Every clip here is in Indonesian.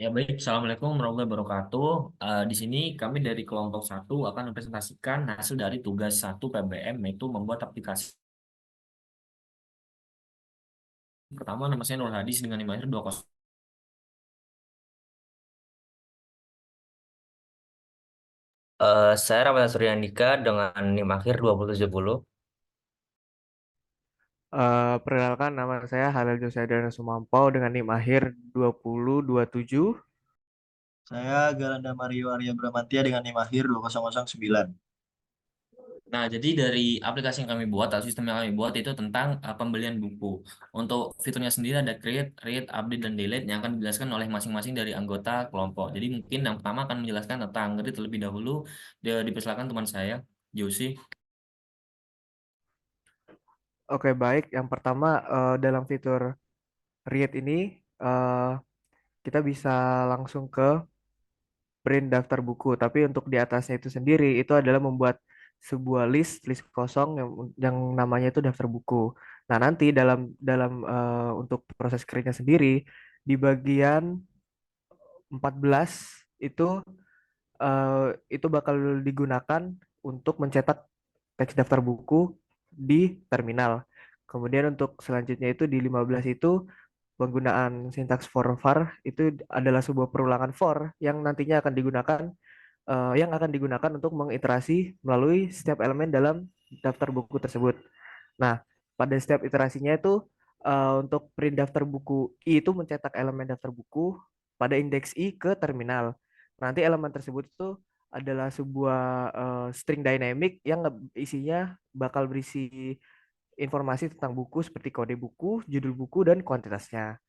Ya baik, Assalamualaikum warahmatullahi wabarakatuh. Di sini kami dari kelompok satu akan mempresentasikan hasil dari tugas satu PBM, yaitu membuat aplikasi. Pertama, nama saya Nur Hadis dengan NIM akhir 20. Saya Ramadhan Suryandika dengan NIM akhir 2070. Perkenalkan nama saya Halil Josaidana Sumampau dengan NIM akhir 2027. Saya Galanda Mario Arya Bramantia dengan NIM akhir 2009. Nah, jadi dari aplikasi yang kami buat atau sistem yang kami buat itu tentang pembelian buku. Untuk fiturnya sendiri ada create, read, update, dan delete yang akan dijelaskan oleh masing-masing dari anggota kelompok. Jadi mungkin yang pertama akan menjelaskan tentang read terlebih dahulu. Dipersilakan teman saya, Josi. Oke, baik. Yang pertama, dalam fitur Read ini, eh, kita bisa langsung ke print daftar buku. Tapi untuk di atasnya itu sendiri, itu adalah membuat sebuah list kosong yang namanya itu daftar buku. Nah, nanti dalam dalam untuk proses create-nya sendiri, di bagian 14 itu itu bakal digunakan untuk mencetak teks daftar buku di terminal. Kemudian untuk selanjutnya itu di 15 itu penggunaan sintaks for var itu adalah sebuah perulangan for yang nantinya akan digunakan untuk mengiterasi melalui setiap elemen dalam daftar buku tersebut. Nah, pada setiap iterasinya itu untuk print daftar buku I itu mencetak elemen daftar buku pada indeks I ke terminal. Nanti elemen tersebut itu adalah sebuah string dynamic yang isinya bakal berisi informasi tentang buku seperti kode buku, judul buku, dan kuantitasnya.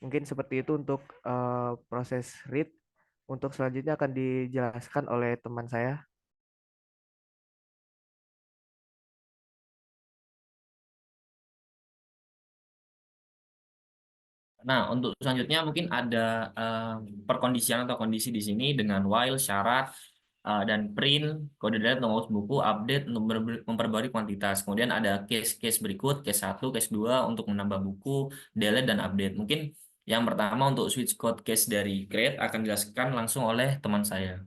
Mungkin seperti itu untuk proses read. Untuk selanjutnya akan dijelaskan oleh teman saya. Nah, untuk selanjutnya mungkin ada eh, perkondisian atau kondisi di sini dengan while, syarat, dan print, kode delete, nomor buku, update untuk memperbarui kuantitas. Kemudian ada case-case berikut, case satu, case 2 untuk menambah buku, delete, dan update. Mungkin yang pertama untuk switch code case dari create akan dijelaskan langsung oleh teman saya.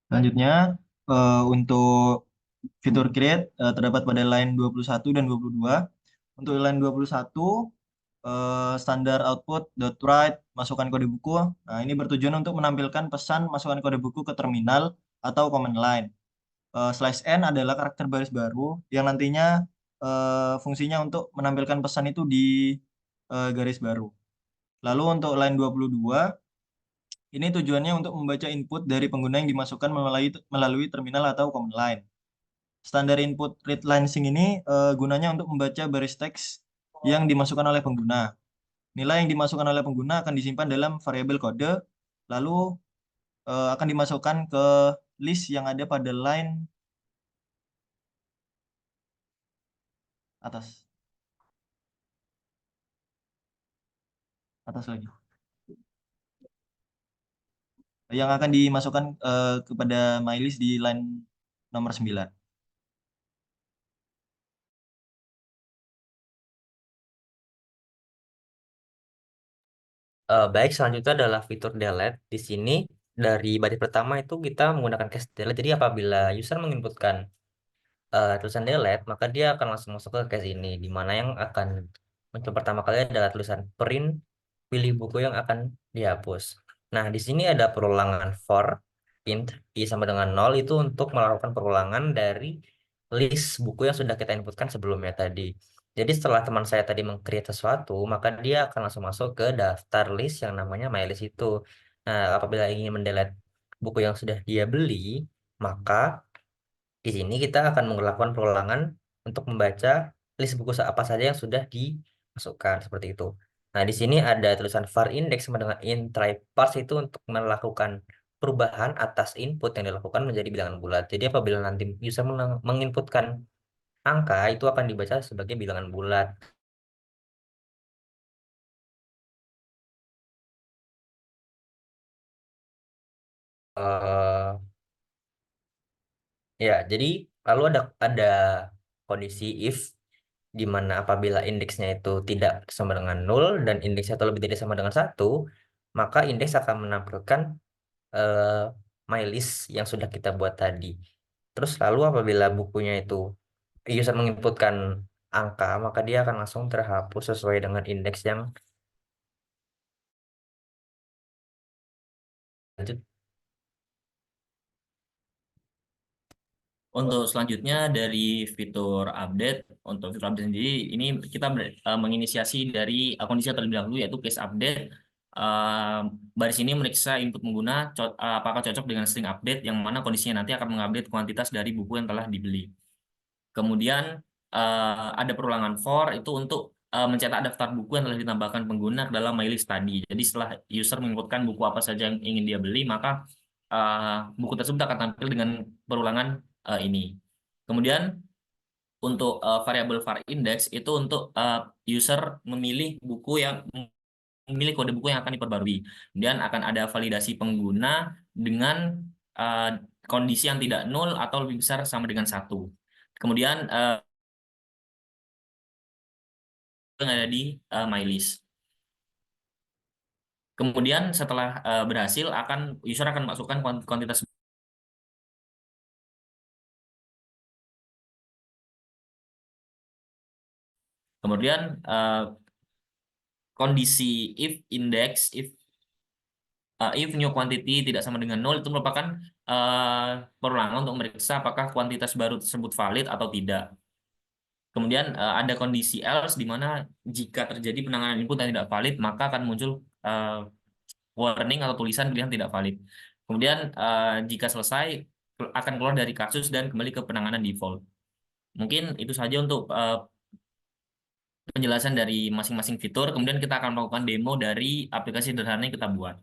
Selanjutnya, untuk fitur create terdapat pada line 21 dan 22. Untuk line 21, standar output dot write masukkan kode buku. Nah, ini bertujuan untuk menampilkan pesan masukkan kode buku ke terminal atau command line. Slash n adalah karakter baris baru yang nantinya fungsinya untuk menampilkan pesan itu di garis baru. Lalu untuk line 22, ini tujuannya untuk membaca input dari pengguna yang dimasukkan melalui terminal atau command line. Standar input read line string ini gunanya untuk membaca baris teks yang dimasukkan oleh pengguna. Nilai yang dimasukkan oleh pengguna akan disimpan dalam variabel kode, lalu akan dimasukkan ke list yang ada pada line atas. Atas lagi. Yang akan dimasukkan kepada mylist di line nomor 9. Baik, selanjutnya adalah fitur delete. Di sini dari baris pertama itu kita menggunakan case delete. Jadi apabila user menginputkan tulisan delete, maka dia akan langsung masuk ke case ini, di mana yang akan muncul pertama kali adalah tulisan print, pilih buku yang akan dihapus. Nah, di sini ada perulangan for int i sama dengan 0 itu untuk melakukan perulangan dari list buku yang sudah kita inputkan sebelumnya tadi. Jadi setelah teman saya tadi meng-create sesuatu, maka dia akan langsung masuk ke daftar list yang namanya mylist itu. Nah, apabila ingin mendelete buku yang sudah dia beli, maka di sini kita akan melakukan perulangan untuk membaca list buku apa saja yang sudah dimasukkan seperti itu. Nah, di sini ada tulisan var index sama dengan int try parse itu untuk melakukan perubahan atas input yang dilakukan menjadi bilangan bulat. Jadi apabila nanti user menginputkan angka itu akan dibaca sebagai bilangan bulat. eh ya, jadi lalu ada kondisi if. di mana apabila indeksnya itu tidak sama dengan 0 dan indeksnya itu lebih tidak sama dengan 1, maka indeks akan menampilkan eh, my list yang sudah kita buat tadi. Terus lalu apabila bukunya itu user menginputkan angka, maka dia akan langsung terhapus sesuai dengan indeks yang lanjut. Untuk selanjutnya dari fitur update, untuk fitur update sendiri ini kita menginisiasi dari kondisi terlebih dahulu yaitu case update. Baris ini meriksa input pengguna apakah cocok dengan string update yang mana kondisinya nanti akan mengupdate kuantitas dari buku yang telah dibeli. Kemudian ada perulangan for itu untuk mencetak daftar buku yang telah ditambahkan pengguna ke dalam my list tadi. Jadi setelah user menginputkan buku apa saja yang ingin dia beli, maka buku tersebut akan tampil dengan perulangan ini. Kemudian untuk variabel var index itu untuk user memilih kode buku yang akan diperbarui. Kemudian akan ada validasi pengguna dengan uh, kondisi yang tidak nol atau lebih besar sama dengan 1. Kemudian yang ada di my list. Kemudian setelah berhasil user akan masukkan kuantitas. Kemudian kondisi if new quantity tidak sama dengan 0 itu merupakan perulangan untuk meriksa apakah kuantitas baru tersebut valid atau tidak. Kemudian ada kondisi else di mana jika terjadi penanganan input yang tidak valid maka akan muncul warning atau tulisan pilihan tidak valid. Kemudian jika selesai akan keluar dari kasus dan kembali ke penanganan default. Mungkin itu saja untuk penjelasan dari masing-masing fitur. Kemudian kita akan melakukan demo dari aplikasi sederhana yang kita buat.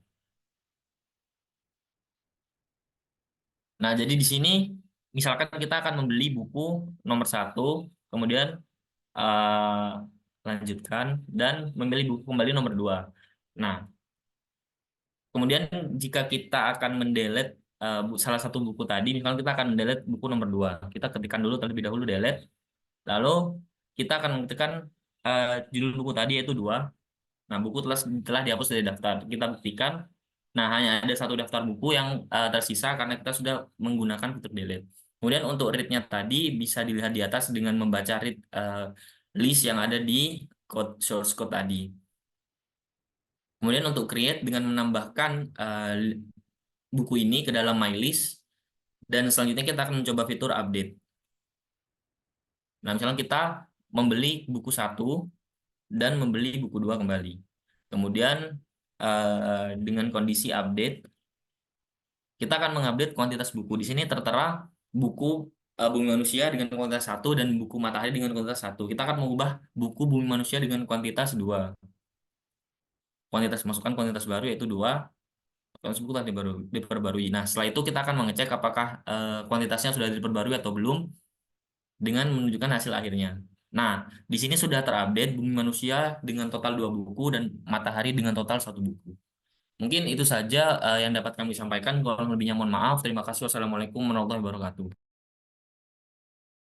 Nah, jadi di sini misalkan kita akan membeli buku nomor 1, kemudian lanjutkan dan memilih buku kembali nomor 2. Nah, kemudian jika kita akan mendelete salah satu buku tadi, misalkan kita akan mendelete buku nomor 2, kita ketikkan dulu terlebih dahulu delete, lalu kita akan mengetikkan judul buku tadi yaitu 2. Nah, buku telah dihapus dari daftar. Kita buktikan, nah hanya ada satu daftar buku yang tersisa karena kita sudah menggunakan fitur delete. Kemudian untuk read-nya tadi bisa dilihat di atas dengan membaca read list yang ada di source code tadi. Kemudian untuk create dengan menambahkan buku ini ke dalam my list, dan selanjutnya kita akan mencoba fitur update. Nah, misalnya kita membeli buku 1 dan membeli buku 2 kembali. Kemudian dengan kondisi update, kita akan mengupdate kuantitas buku. Di sini tertera buku Bumi Manusia dengan kuantitas 1 dan buku Matahari dengan kuantitas 1. Kita akan mengubah buku Bumi Manusia dengan kuantitas 2. Masukkan kuantitas baru yaitu 2. Kuantitas buku tadi baru diperbarui. Nah, setelah itu kita akan mengecek apakah kuantitasnya sudah diperbarui atau belum dengan menunjukkan hasil akhirnya. Nah, di sini sudah terupdate Bumi Manusia dengan total 2 buku dan Matahari dengan total 1 buku. Mungkin itu saja yang dapat kami sampaikan. Kalau lebihnya mohon maaf. Terima kasih. Wassalamualaikum warahmatullahi wabarakatuh.